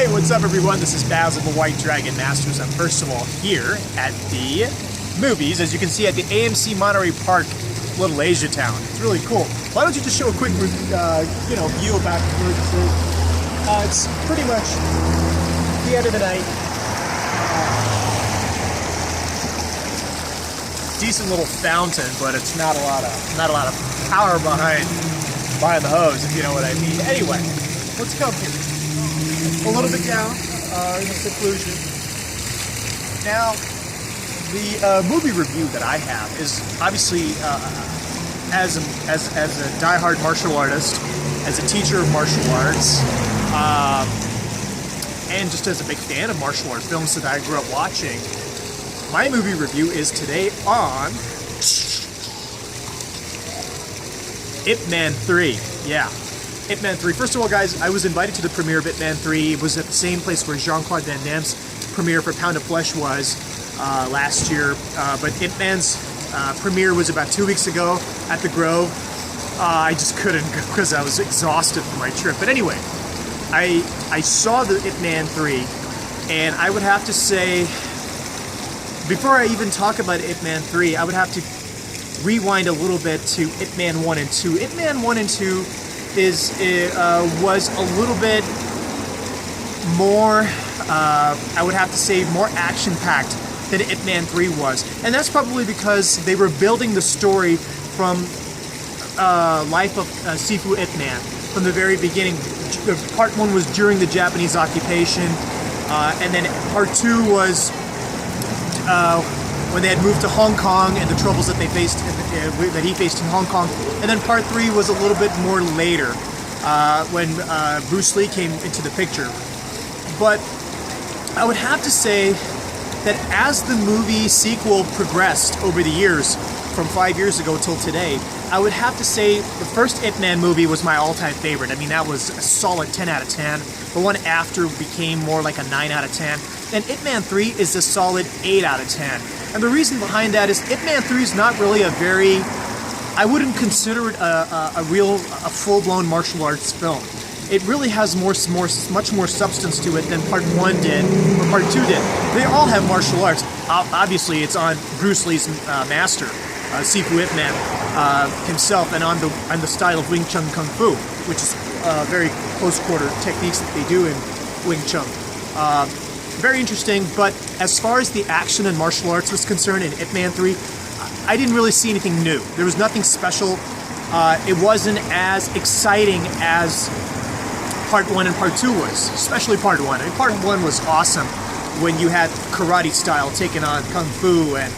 Hey, what's up everyone? This is Basil, the White Dragon Masters. I'm first of all here at the movies, as you can see, at the AMC Monterey Park, Little Asia Town. It's really cool. Why don't you just show a quick view about where this is. It's pretty much the end of the night. Decent little fountain, but it's not a lot of power behind the hose, if you know what I mean. Anyway, let's come here. A little bit down in the seclusion. Now, the movie review that I have is obviously as a diehard martial artist, as a teacher of martial arts, and just as a big fan of martial arts films that I grew up watching. My movie review is today on Ip Man 3. Yeah. Ip Man 3. First of all, guys, I was invited to the premiere of Ip Man 3. It was at the same place where Jean-Claude Van Damme's premiere for Pound of Flesh was last year. But Ip Man's premiere was about 2 weeks ago at the Grove. I just couldn't go because I was exhausted from my trip. But anyway, I saw the Ip Man 3, and I would have to say, before I even talk about Ip Man 3, I would have to rewind a little bit to Ip Man 1 and 2. Ip Man 1 and 2 was a little bit more, I would have to say, more action-packed than Ip Man 3 was. And that's probably because they were building the story from life of Sifu Ip Man from the very beginning. Part 1 was during the Japanese occupation, and then Part 2 was when they had moved to Hong Kong and the troubles that they faced, that he faced in Hong Kong. And then Part 3 was a little bit more later, when Bruce Lee came into the picture. But I would have to say that as the movie sequel progressed over the years, from 5 years ago till today, I would have to say the first Ip Man movie was my all-time favorite. I mean, that was a solid 10 out of 10. The one after became more like a 9 out of 10. And Ip Man 3 is a solid 8 out of 10. And the reason behind that is Ip Man 3 is not really a very, I wouldn't consider it a full-blown martial arts film. It really has much more substance to it than Part 1 did or Part 2 did. They all have martial arts. Obviously, it's on Bruce Lee's master, Sifu Ip Man himself, and on the style of Wing Chun Kung Fu, which is very close-quarter techniques that they do in Wing Chun. Very interesting, but as far as the action and martial arts was concerned in Ip Man 3, I didn't really see anything new. There was nothing special. It wasn't as exciting as Part 1 and Part 2 was, especially Part 1. I mean, Part 1 was awesome when you had karate style taking on Kung Fu, and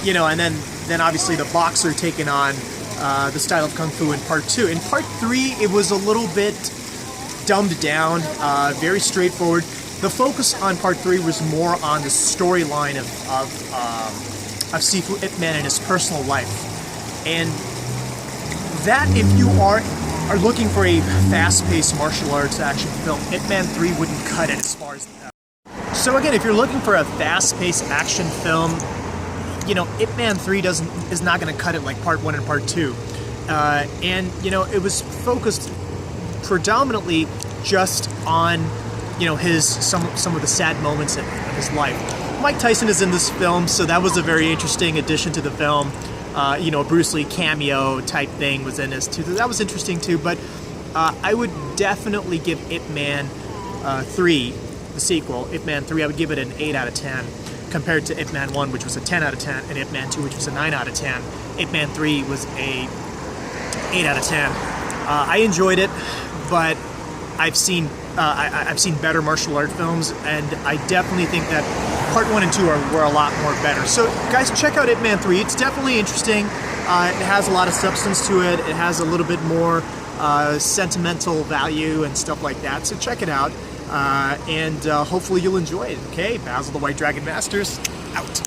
and then obviously the boxer taking on the style of Kung Fu in Part 2. In Part 3, it was a little bit dumbed down, very straightforward. The focus on Part 3 was more on the storyline of Sifu Ip Man and his personal life. And that, if you are looking for a fast-paced martial arts action film, Ip Man 3 wouldn't cut it as far as that. So again, if you're looking for a fast-paced action film, Ip Man 3 is not going to cut it like Part 1 and Part 2. And it was focused predominantly just on some of the sad moments of his life. Mike Tyson is in this film, so that was a very interesting addition to the film. Bruce Lee cameo type thing was in this too. That was interesting too, but I would definitely give Ip Man 3, the sequel, Ip Man 3, I would give it an 8 out of 10 compared to Ip Man 1, which was a 10 out of 10, and Ip Man 2, which was a 9 out of 10. Ip Man 3 was a 8 out of 10. I enjoyed it, but I've seen better martial art films, and I definitely think that Part 1 and 2 were a lot more better. So, guys, check out Ip Man 3. It's definitely interesting. It has a lot of substance to it. It has a little bit more sentimental value and stuff like that. So check it out, and hopefully you'll enjoy it. Okay, Basil the White Dragon Masters, out.